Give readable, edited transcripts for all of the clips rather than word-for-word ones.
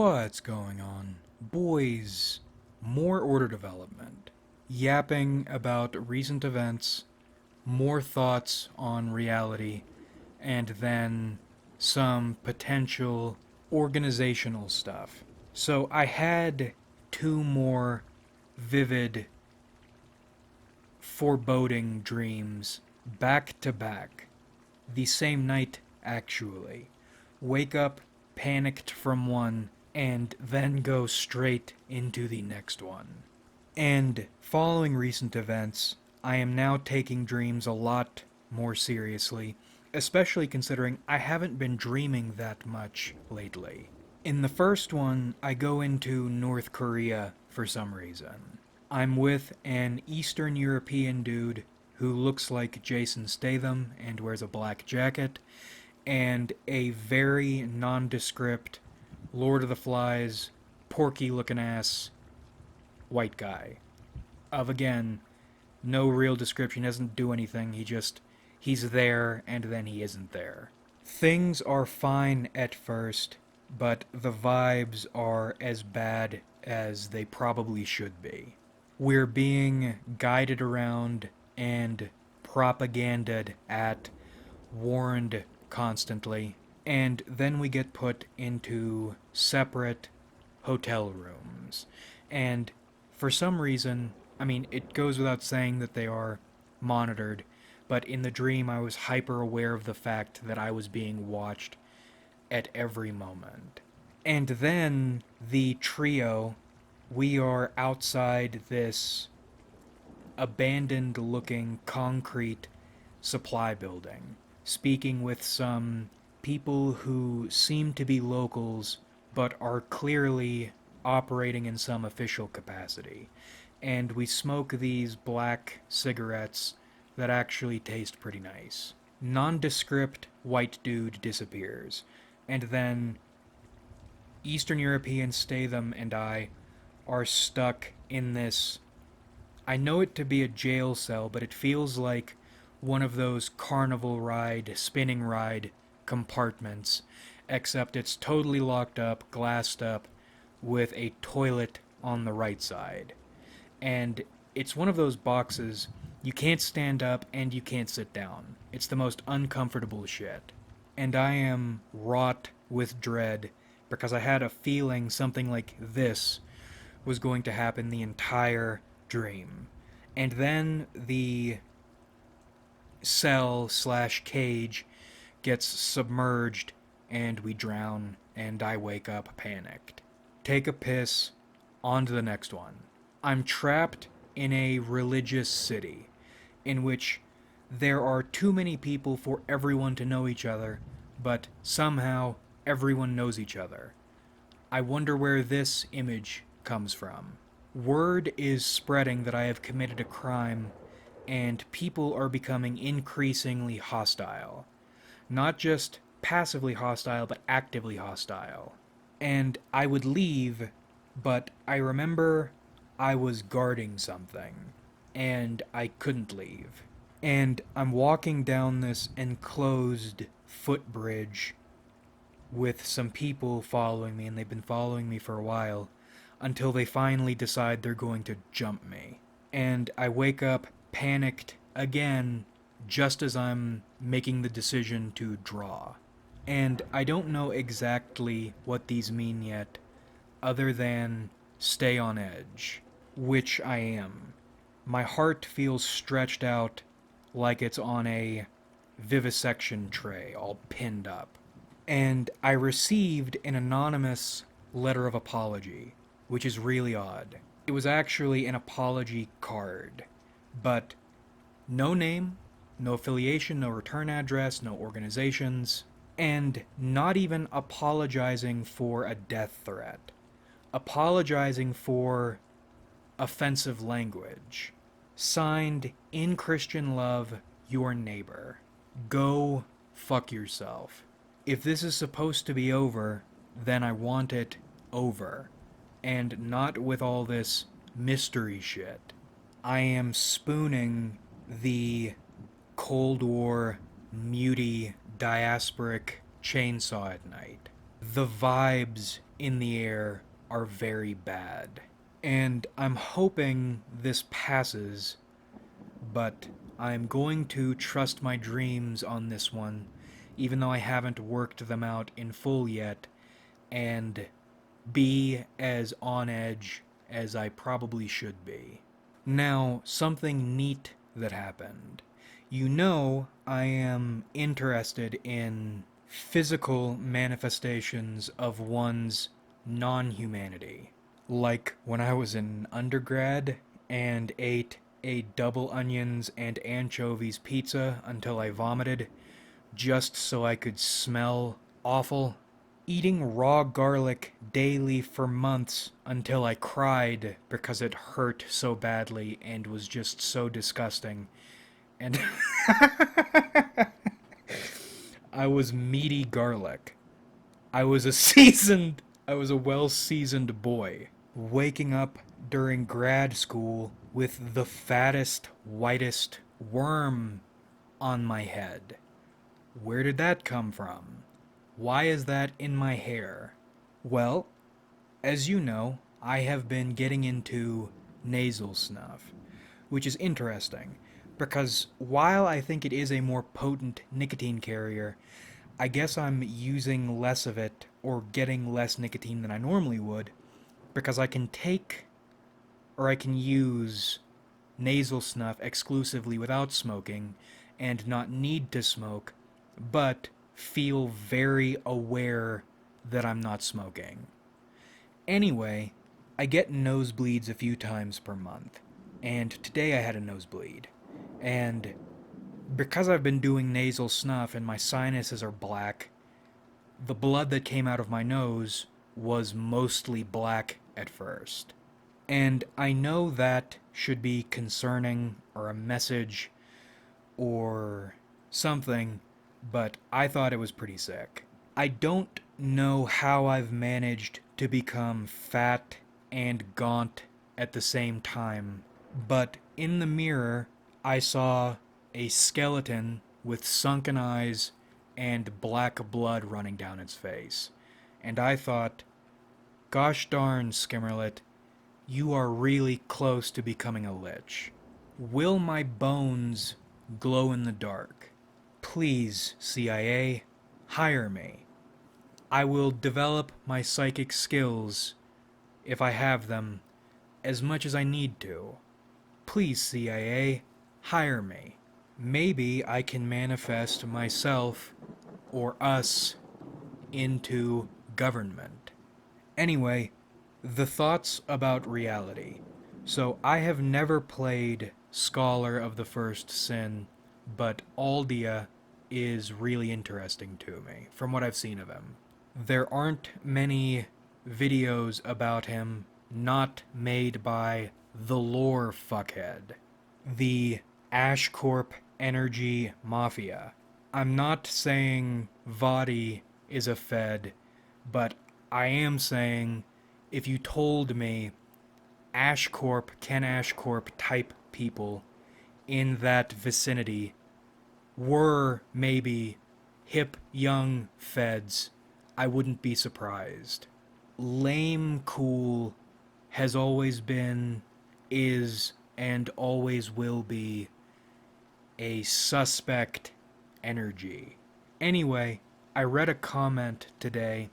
What's going on? Boys, more order development. Yapping about recent events, more thoughts on reality, and then some potential organizational stuff. So I had two more vivid, foreboding dreams back to back. The same night, actually. Wake up panicked from one, and then go straight into the next one. And following recent events, I am now taking dreams a lot more seriously, especially considering I haven't been dreaming that much lately. In the first one, I go into North Korea for some reason. I'm with an Eastern European dude who looks like Jason Statham and wears a black jacket, and a very nondescript Lord of the Flies, porky looking ass white guy. Of again, no real description, doesn't do anything, he's there and then he isn't there. Things are fine at first, but the vibes are as bad as they probably should be. We're being guided around and propaganded at, warned constantly, and then we get put into separate hotel rooms. And for some reason, I mean, it goes without saying that they are monitored, but in the dream I was hyper aware of the fact that I was being watched at every moment. And then the trio, we are outside this abandoned looking concrete supply building, speaking with some people who seem to be locals but are clearly operating in some official capacity. And we smoke these black cigarettes that actually taste pretty nice. Nondescript white dude disappears, and then Eastern European Statham and I are stuck in this. I know it to be a jail cell, but it feels like one of those carnival ride, spinning ride compartments, except it's totally locked up, glassed up, with a toilet on the right side. And it's one of those boxes you can't stand up and you can't sit down. It's the most uncomfortable shit. And I am wrought with dread because I had a feeling something like this was going to happen the entire dream. And then the cell slash cage gets submerged and we drown, and I wake up panicked. Take a piss, on to the next one. I'm trapped in a religious city in which there are too many people for everyone to know each other, but somehow everyone knows each other. I wonder where this image comes from. Word is spreading that I have committed a crime, and people are becoming increasingly hostile. Not just passively hostile, but actively hostile. And I would leave, but I remember I was guarding something, and I couldn't leave. And I'm walking down this enclosed footbridge with some people following me, and they've been following me for a while, until they finally decide they're going to jump me. And I wake up panicked again, just as I'm making the decision to draw. And I don't know exactly what these mean yet, other than stay on edge, which I am. My heart feels stretched out like it's on a vivisection tray, all pinned up. And I received an anonymous letter of apology, which is really odd. It was actually an apology card, but no name, no affiliation, no return address, no organizations, and not even apologizing for a death threat. Apologizing for offensive language. Signed, in Christian love, your neighbor. Go fuck yourself. If this is supposed to be over, then I want it over. And not with all this mystery shit. I am spooning the Cold War, muty, diasporic chainsaw at night. The vibes in the air are very bad. And I'm hoping this passes, but I'm going to trust my dreams on this one, even though I haven't worked them out in full yet, and be as on edge as I probably should be. Now, something neat that happened. You know, I am interested in physical manifestations of one's non humanity. Like when I was in undergrad and ate a double onions and anchovies pizza until I vomited, just so I could smell awful. Eating raw garlic daily for months until I cried because it hurt so badly and was just so disgusting. And I was meaty garlic. I was a well seasoned boy. Waking up during grad school with the fattest, whitest worm on my head. Where did that come from? Why is that in my hair? Well, as you know, I have been getting into nasal snuff, which is interesting, because while I think it is a more potent nicotine carrier, I guess I'm using less of it or getting less nicotine than I normally would, because I can take or I can use nasal snuff exclusively without smoking and not need to smoke, but feel very aware that I'm not smoking. Anyway, I get nosebleeds a few times per month, and today I had a nosebleed. And because I've been doing nasal snuff and my sinuses are black, the blood that came out of my nose was mostly black at first. And I know that should be concerning or a message or something, but I thought it was pretty sick. I don't know how I've managed to become fat and gaunt at the same time, but in the mirror I saw a skeleton with sunken eyes and black blood running down its face. And I thought, gosh darn, Skimmerlit, you are really close to becoming a lich. Will my bones glow in the dark? Please, CIA, hire me. I will develop my psychic skills, if I have them, as much as I need to. Please, CIA, hire me. Maybe I can manifest myself or us into government. Anyway, the thoughts about reality. So I have never played Scholar of the First Sin, but Aldia is really interesting to me, from what I've seen of him. There aren't many videos about him not made by the lore fuckhead, the Ashcorp Energy Mafia. I'm not saying Vadi is a Fed, but I am saying if you told me Ken Ashcorp type people in that vicinity were maybe hip young Feds, I wouldn't be surprised. Lame cool has always been, is, and always will be a suspect energy. Anyway, I read a comment today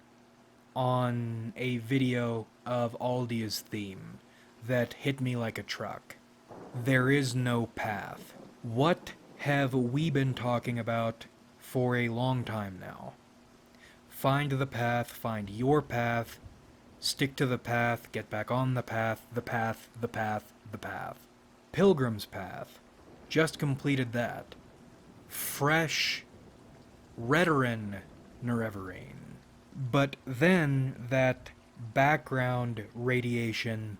on a video of Aldia's theme that hit me like a truck. There is no path. What have we been talking about for a long time now? Find the path, find your path, stick to the path, get back on the path, the path, the path, the path. Pilgrim's Path. Just completed that. Fresh Redoran Nerevarine. But then that background radiation,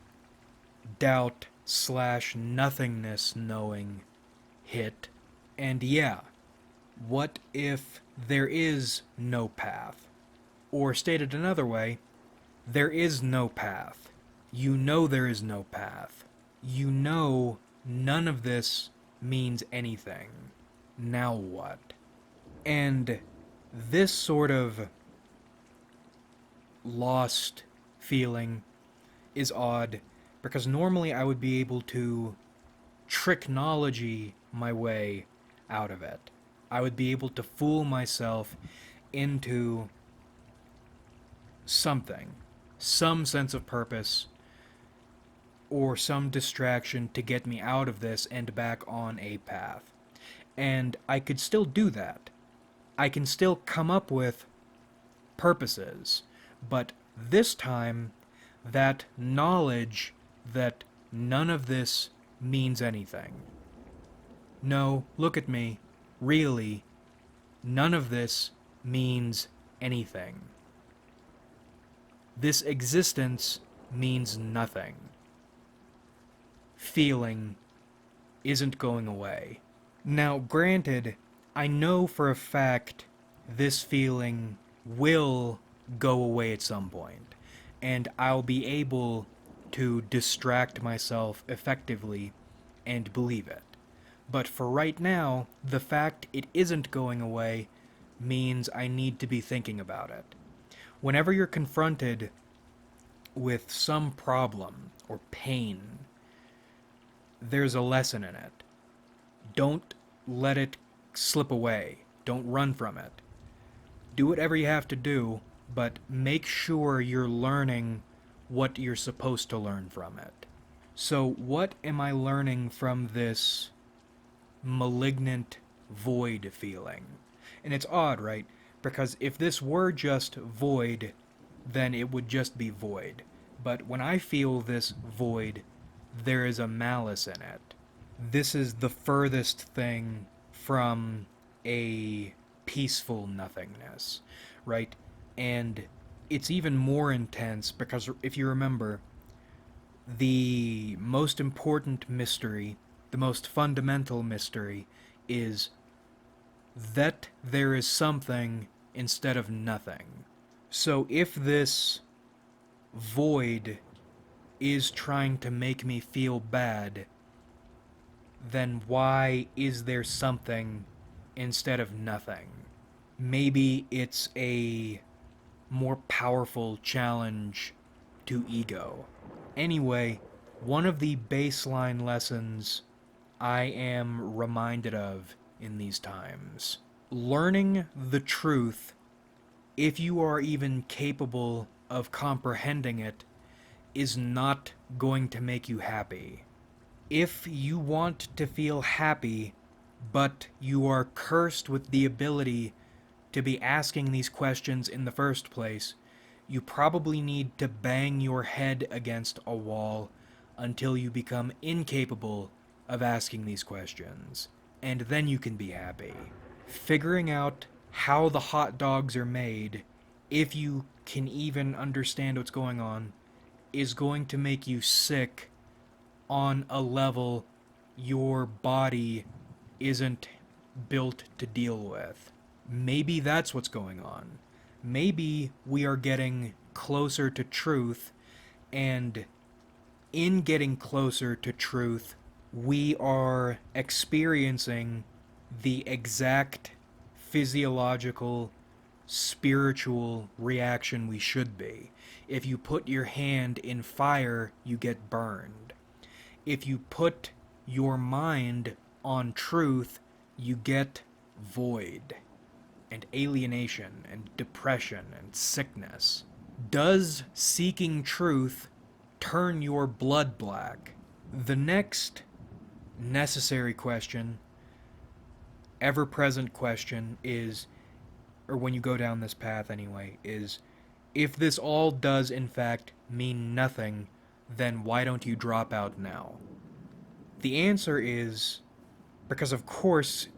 doubt / nothingness knowing hit. And yeah, what if there is no path? Or stated another way, there is no path. You know there is no path. You know none of this means anything. Now what? And this sort of lost feeling is odd, because normally I would be able to tricknology my way out of it. I would be able to fool myself into something, some sense of purpose, or some distraction to get me out of this and back on a path. And I could still do that. I can still come up with purposes, but this time, that knowledge that none of this means anything. No, look at me. Really, none of this means anything. This existence means nothing. Feeling isn't going away. Now, granted, I know for a fact this feeling will go away at some point, and I'll be able to distract myself effectively and believe it. But for right now, the fact it isn't going away means I need to be thinking about it. Whenever you're confronted with some problem or pain, there's a lesson in it. Don't let it slip away. Don't run from it. Do whatever you have to do, but make sure you're learning what you're supposed to learn from it. So, what am I learning from this malignant void feeling? And it's odd, right? Because if this were just void, then it would just be void. But when I feel this void, there is a malice in it. This is the furthest thing from a peaceful nothingness, right? And it's even more intense because if you remember, the most important mystery, the most fundamental mystery, is that there is something instead of nothing. So if this void is trying to make me feel bad, then why is there something instead of nothing? Maybe it's a more powerful challenge to ego. Anyway, one of the baseline lessons I am reminded of in these times: learning the truth, if you are even capable of comprehending it, is not going to make you happy. If you want to feel happy, but you are cursed with the ability to be asking these questions in the first place, you probably need to bang your head against a wall until you become incapable of asking these questions. And then you can be happy. Figuring out how the hot dogs are made, if you can even understand what's going on, is going to make you sick on a level your body isn't built to deal with. Maybe that's what's going on. Maybe we are getting closer to truth, and in getting closer to truth, we are experiencing the exact physiological, spiritual reaction we should be. If you put your hand in fire, you get burned. If you put your mind on truth, you get void and alienation and depression and sickness. Does seeking truth turn your blood black? The next necessary question, ever-present question is, or when you go down this path anyway, is if this all does in fact mean nothing, then why don't you drop out now? The answer is because, of course,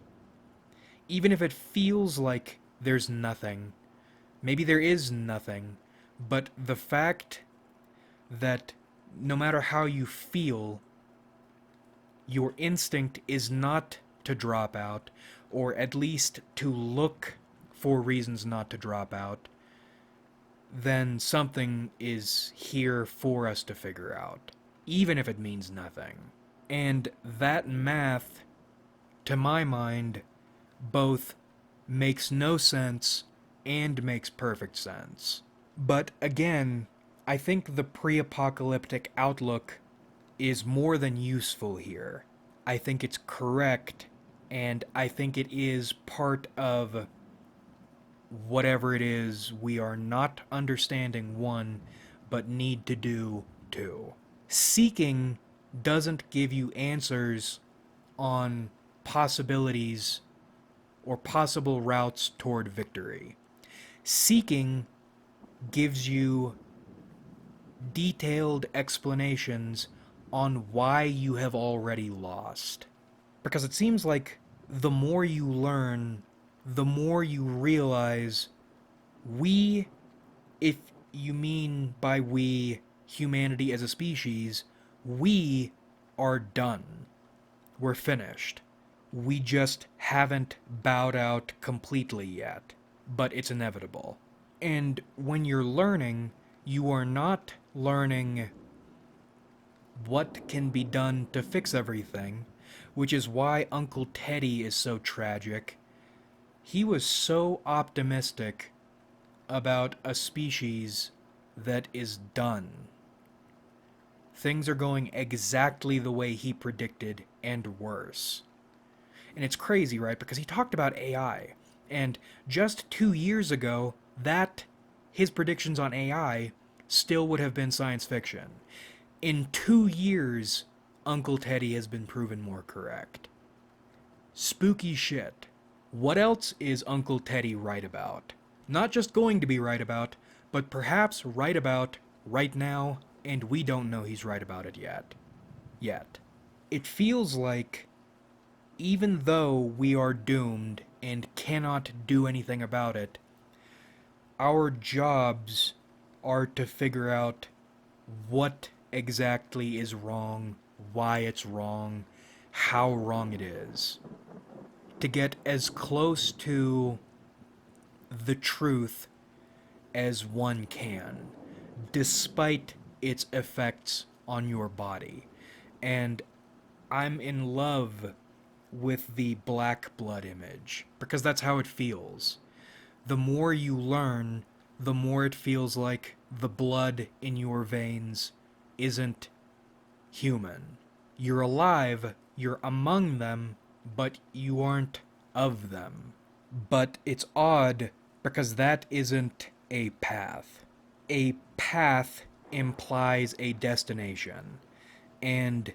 even if it feels like there's nothing, maybe there is nothing, but the fact that no matter how you feel, your instinct is not to drop out, or at least to look for reasons not to drop out, then something is here for us to figure out, even if it means nothing. And that math, to my mind, both makes no sense and makes perfect sense. But again, I think the pre-apocalyptic outlook is more than useful here. I think it's correct, and I think it is part of whatever it is we are not understanding, one, but need to do, two. Seeking doesn't give you answers on possibilities or possible routes toward victory. Seeking gives you detailed explanations on why you have already lost. Because it seems like the more you learn, the more you realize we, if you mean by we humanity as a species, we are done. We're finished. We just haven't bowed out completely yet, but it's inevitable. And when you're learning, you are not learning what can be done to fix everything, which is why Uncle Teddy is so tragic. He was so optimistic about a species that is done. Things are going exactly the way he predicted, and worse. And it's crazy, right? Because he talked about AI, and just 2 years ago, his predictions on AI still would have been science fiction. In 2 years, Uncle Teddy has been proven more correct. Spooky shit. What else is Uncle Teddy right about? Not just going to be right about, but perhaps right about right now, and we don't know he's right about it yet. It feels like, even though we are doomed and cannot do anything about it, our jobs are to figure out what exactly is wrong, why it's wrong, how wrong it is. To get as close to the truth as one can, despite its effects on your body. And I'm in love with the black blood image, because that's how it feels. The more you learn, the more it feels like the blood in your veins isn't human. You're alive, you're among them, but you aren't of them. But it's odd because that isn't a path. A path implies a destination. And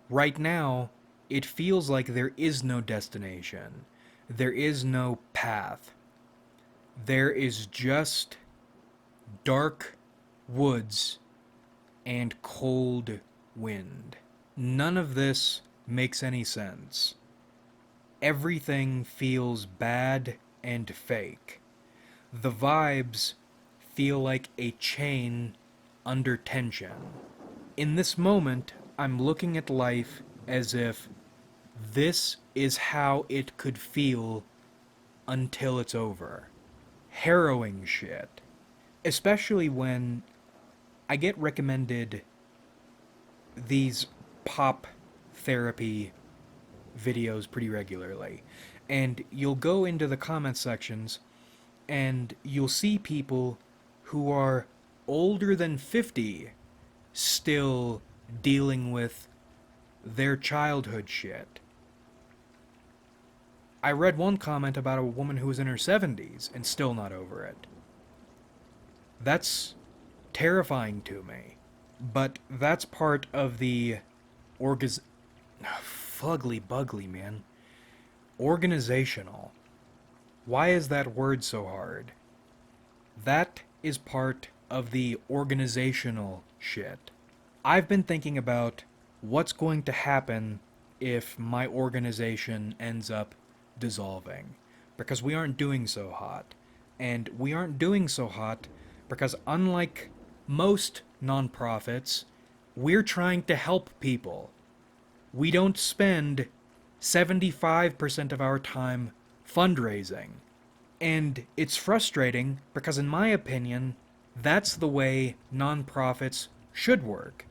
right now, it feels like there is no destination. There is no path. There is just dark woods and cold wind. None of this makes any sense. Everything feels bad and fake. The vibes feel like a chain under tension. In this moment, I'm looking at life as if this is how it could feel until it's over. Harrowing shit. Especially when I get recommended these pop therapy videos pretty regularly. And you'll go into the comment sections and you'll see people who are older than 50 still dealing with their childhood shit. I read one comment about a woman who was in her 70s and still not over it. That's terrifying to me. But that's part of the fugly bugly, man. Organizational. Why is that word so hard? That is part of the organizational shit. I've been thinking about what's going to happen if my organization ends up dissolving. Because we aren't doing so hot. And we aren't doing so hot because, unlike most nonprofits, we're trying to help people. We don't spend 75% of our time fundraising. And it's frustrating because, in my opinion, that's the way nonprofits should work.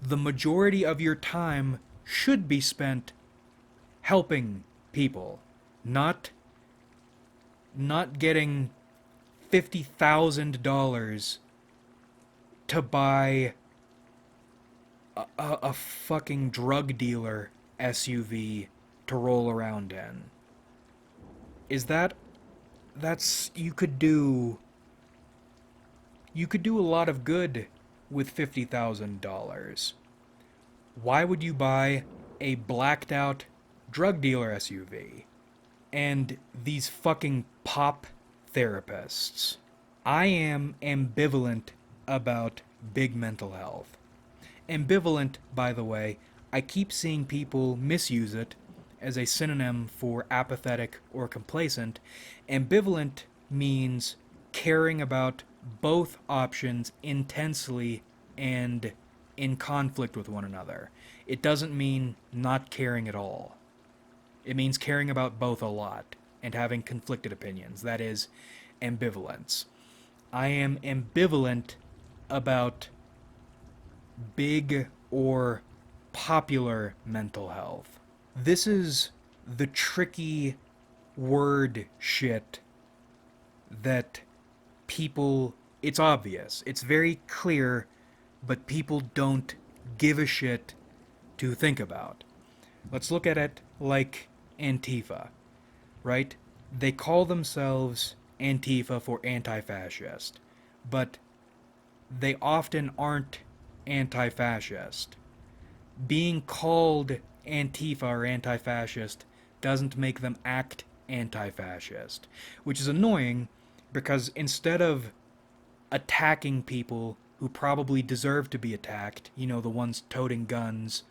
The majority of your time should be spent helping people, not getting $50,000 to buy a fucking drug dealer SUV to roll around in. Is that's you could do a lot of good with $50,000. Why would you buy a blacked out drug dealer SUV? And these fucking pop therapists. I am ambivalent about big mental health. Ambivalent, by the way, I keep seeing people misuse it as a synonym for apathetic or complacent. Ambivalent means caring about both options intensely and in conflict with one another. It doesn't mean not caring at all. It means caring about both a lot and having conflicted opinions. That is ambivalence. I am ambivalent about big or popular mental health. This is the tricky word shit that people, it's obvious, it's very clear, but people don't give a shit to think about. Let's look at it like Antifa, right? They call themselves Antifa for anti-fascist, but they often aren't anti-fascist. Being called Antifa or anti-fascist doesn't make them act anti-fascist, which is annoying because instead of attacking people who probably deserve to be attacked, you know, the ones toting guns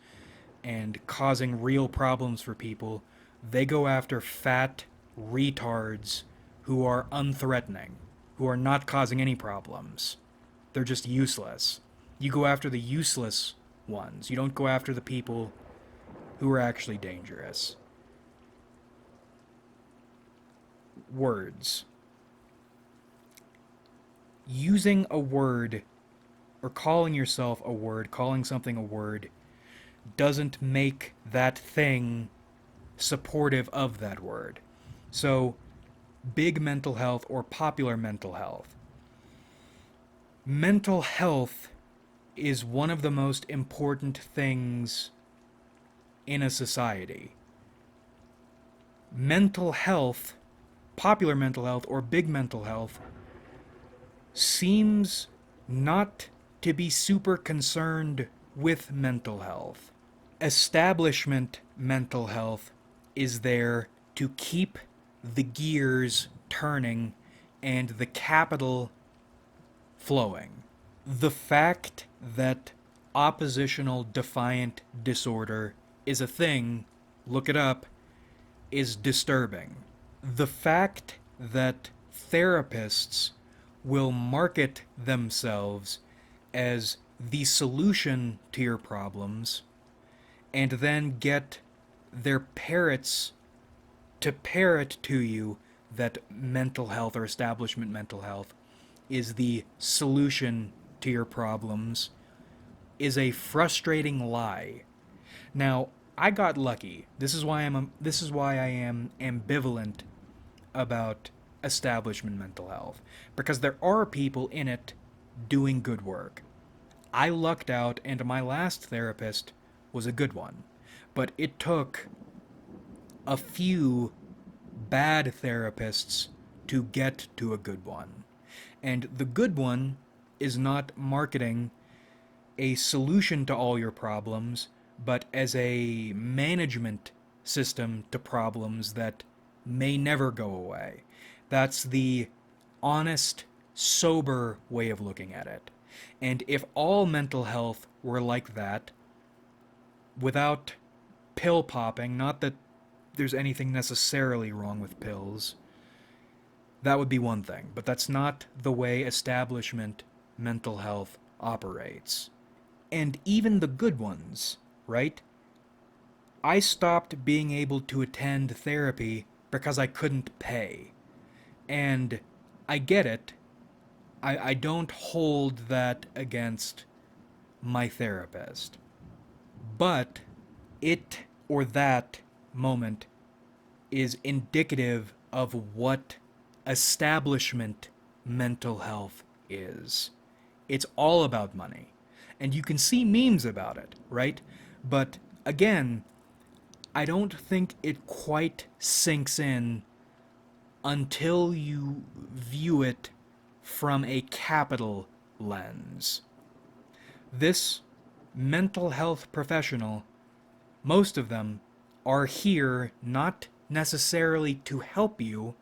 and causing real problems for people, they go after fat retards who are unthreatening, who are not causing any problems. They're just useless. You go after the useless ones. You don't go after the people who are actually dangerous. Words. Using a word or calling yourself a word, calling something a word, doesn't make that thing supportive of that word. So, big mental health or popular mental health. Mental health is one of the most important things in a society. Mental health, popular mental health or big mental health, seems not to be super concerned with mental health. Establishment mental health is there to keep the gears turning and the capital flowing. The fact that oppositional defiant disorder is a thing, look it up, is disturbing. The fact that therapists will market themselves as the solution to your problems and then get their parrots to parrot to you that mental health or establishment mental health is the solution to your problems is a frustrating lie. Now, I got lucky. This is why I am ambivalent about establishment mental health, because there are people in it doing good work. I lucked out and my last therapist was a good one, but it took a few bad therapists to get to a good one. And the good one is not marketing a solution to all your problems, but as a management system to problems that may never go away. That's the honest, sober way of looking at it. And if all mental health were like that, without pill popping, not that there's anything necessarily wrong with pills, that would be one thing. But that's not the way establishment mental health operates. And even the good ones, right? I stopped being able to attend therapy because I couldn't pay. And I get it. I don't hold that against my therapist. But it or that moment is indicative of what establishment mental health is. It's all about money. And you can see memes about it, right? But again, I don't think it quite sinks in until you view it from a capital lens. This mental health professional, most of them, are here not necessarily to help you,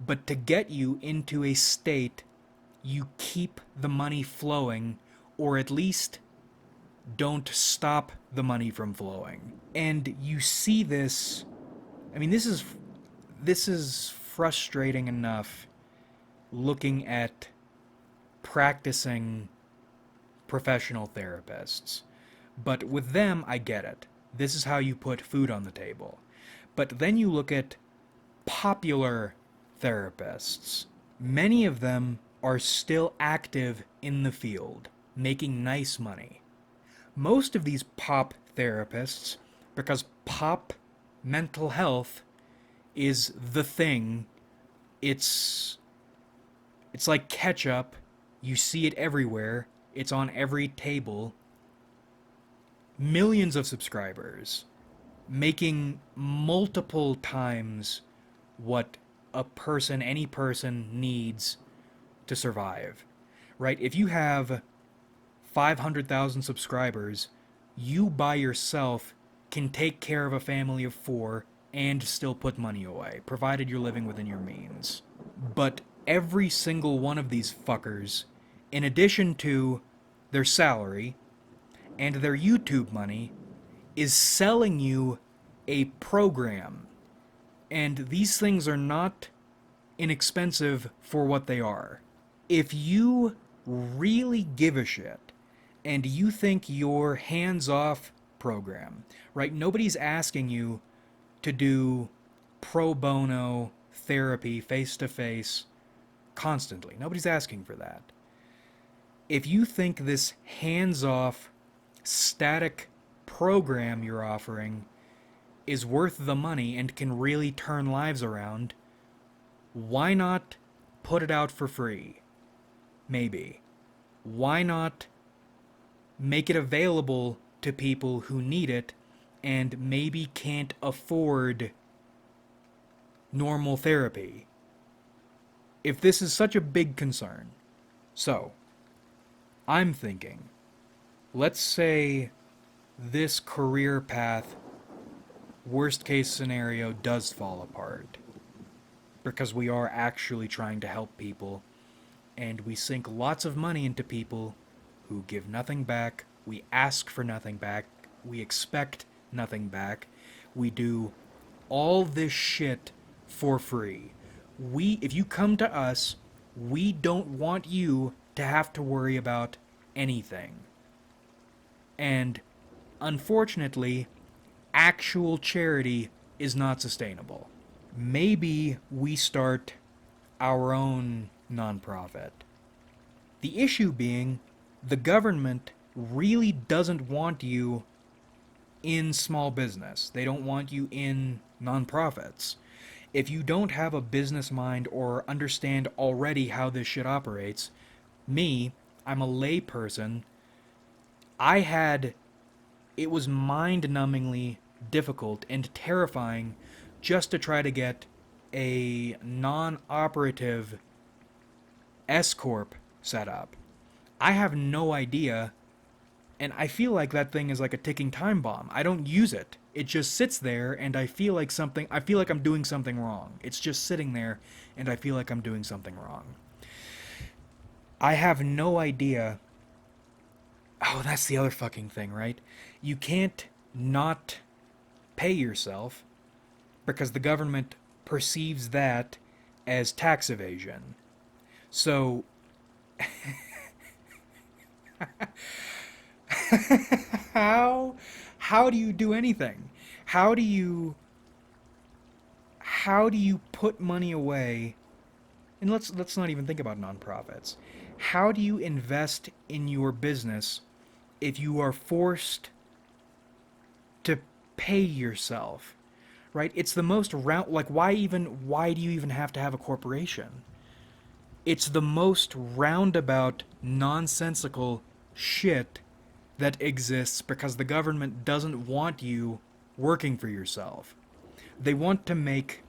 but to get you into a state you keep the money flowing, or at least don't stop the money from flowing. And you see this, I mean, this is frustrating enough looking at practicing professional therapists. But with them, I get it. This is how you put food on the table. But then you look at popular therapists. Many of them are still active in the field, making nice money. Most of these pop therapists, because pop mental health is the thing, it's like ketchup. You see it everywhere. It's on every table. Millions of subscribers, making multiple times what any person needs to survive, right? If you have 500,000 subscribers, you by yourself can take care of a family of 4 and still put money away, provided you're living within your means. But every single one of these fuckers, in addition to their salary and their YouTube money, is selling you a program. And these things are not inexpensive for what they are. If you really give a shit and you think your hands-off program, right? Nobody's asking you to do pro bono therapy face-to-face constantly. Nobody's asking for that. If you think this hands-off, static program you're offering is worth the money and can really turn lives around, why not put it out for free? Maybe. Why not make it available to people who need it and maybe can't afford normal therapy? If this is such a big concern. So, I'm thinking, let's say this career path, worst case scenario, does fall apart. Because we are actually trying to help people, and we sink lots of money into people who give nothing back, we ask for nothing back, we expect nothing back, we do all this shit for free. If you come to us, we don't want you to have to worry about anything. And unfortunately, actual charity is not sustainable. Maybe we start our own nonprofit. The issue being, the government really doesn't want you in small business. They don't want you in nonprofits. If you don't have a business mind or understand already how this shit operates, I'm a lay person. It was mind-numbingly difficult and terrifying just to try to get a non-operative S-Corp set up. I have no idea, and I feel like that thing is like a ticking time bomb. I don't use it. It just sits there, and I feel like I'm doing something wrong. It's just sitting there, and I feel like I'm doing something wrong. I have no idea. Oh, that's the other fucking thing, right? You can't not pay yourself because the government perceives that as tax evasion. So, how do you do anything? How do you put money away? And let's not even think about nonprofits. How do you invest in your business if you are forced to pay yourself? Right? It's the most why do you even have to have a corporation? It's the most roundabout, nonsensical shit that exists because the government doesn't want you working for yourself. They want to make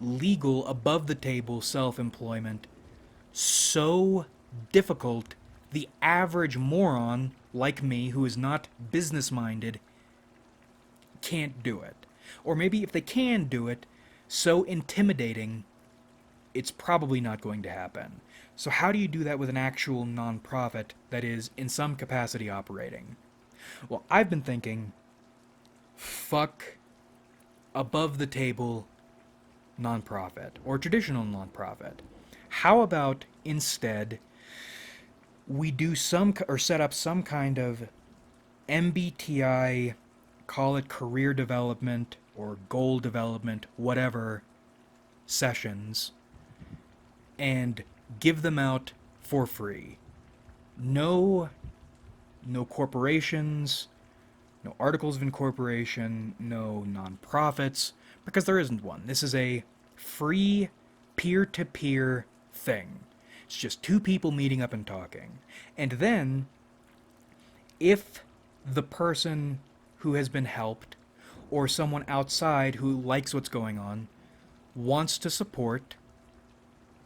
legal, above the table self employment so difficult the average moron like me who is not business minded can't do it. Or maybe if they can do it, so intimidating, it's probably not going to happen. So, how do you do that with an actual nonprofit that is in some capacity operating? Well, I've been thinking fuck above the table nonprofit or traditional nonprofit. How about instead we do some or set up some kind of MBTI, call it career development or goal development, whatever, sessions, and give them out for free. No corporations, no articles of incorporation, no nonprofits, because there isn't one. This is a free peer-to-peer thing. It's just two people meeting up and talking. And then, if the person who has been helped, or someone outside who likes what's going on, wants to support,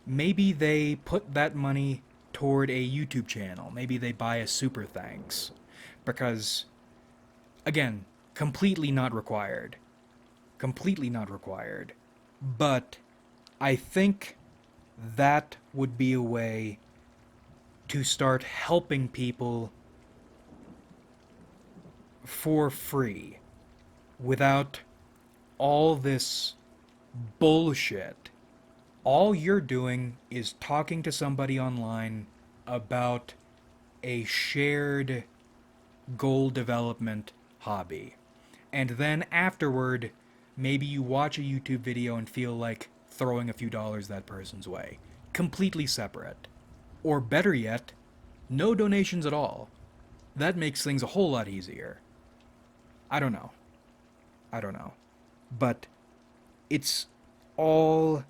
maybe they put that money toward a YouTube channel. Maybe they buy a super thanks. Because, again, completely not required. Completely not required. But I think that would be a way to start helping people for free without all this bullshit. All you're doing is talking to somebody online about a shared goal development hobby. And then afterward, maybe you watch a YouTube video and feel like throwing a few dollars that person's way. Completely separate. Or better yet, no donations at all. That makes things a whole lot easier. I don't know. But it's all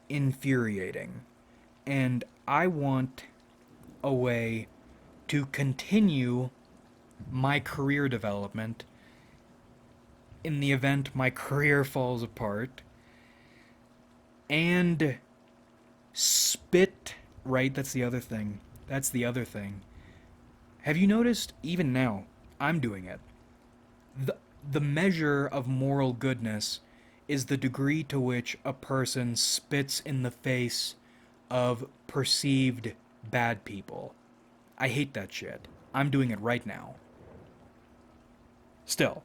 infuriating. And I want a way to continue my career development in the event my career falls apart, and spit, right? That's the other thing. Have you noticed, even now, I'm doing it. The measure of moral goodness is the degree to which a person spits in the face of perceived bad people. I hate that shit. I'm doing it right now. Still.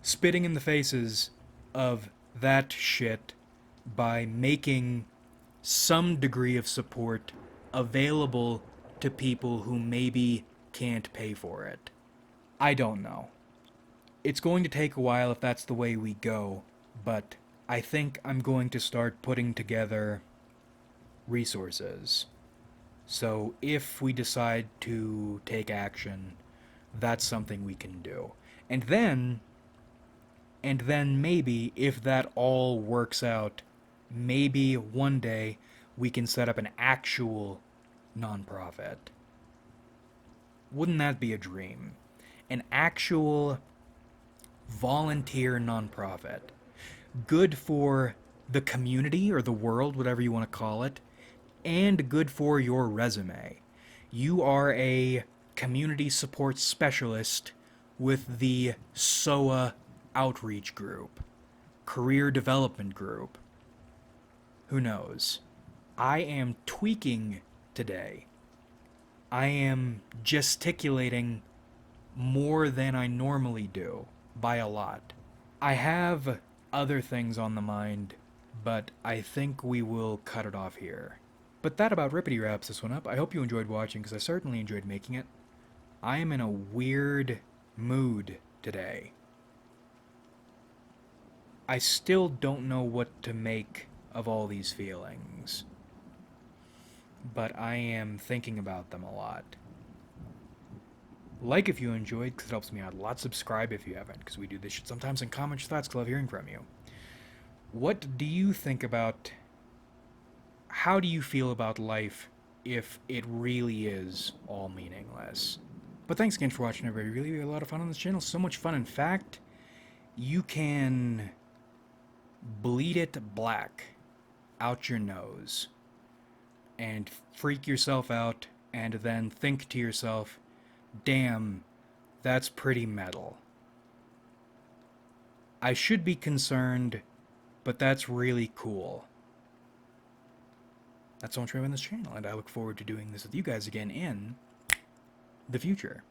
Spitting in the faces of that shit by making some degree of support available to people who maybe can't pay for it. I don't know. It's going to take a while if that's the way we go, but I think I'm going to start putting together resources. So if we decide to take action, that's something we can do. And then maybe, if that all works out, maybe one day we can set up an actual nonprofit. Wouldn't that be a dream? An actual volunteer nonprofit. Good for the community or the world, whatever you want to call it, and good for your resume. You are a community support specialist with the SOA outreach group, career development group. Who knows? I am tweaking today. I am gesticulating more than I normally do, by a lot. I have other things on the mind, but I think we will cut it off here. But that about rippity wraps this one up. I hope you enjoyed watching, because I certainly enjoyed making it. I am in a weird mood today. I still don't know what to make of all these feelings, but I am thinking about them a lot. Like if you enjoyed, because it helps me out a lot. Subscribe if you haven't, because we do this shit sometimes, and comment your thoughts, because I love hearing from you. What do you think about, how do you feel about life if it really is all meaningless? But thanks again for watching, everybody. Really, really a lot of fun on this channel. So much fun. In fact, you can bleed it black out your nose and freak yourself out and then think to yourself, damn, that's pretty metal. I should be concerned, but that's really cool. That's so much more on this channel, and I look forward to doing this with you guys again in the future.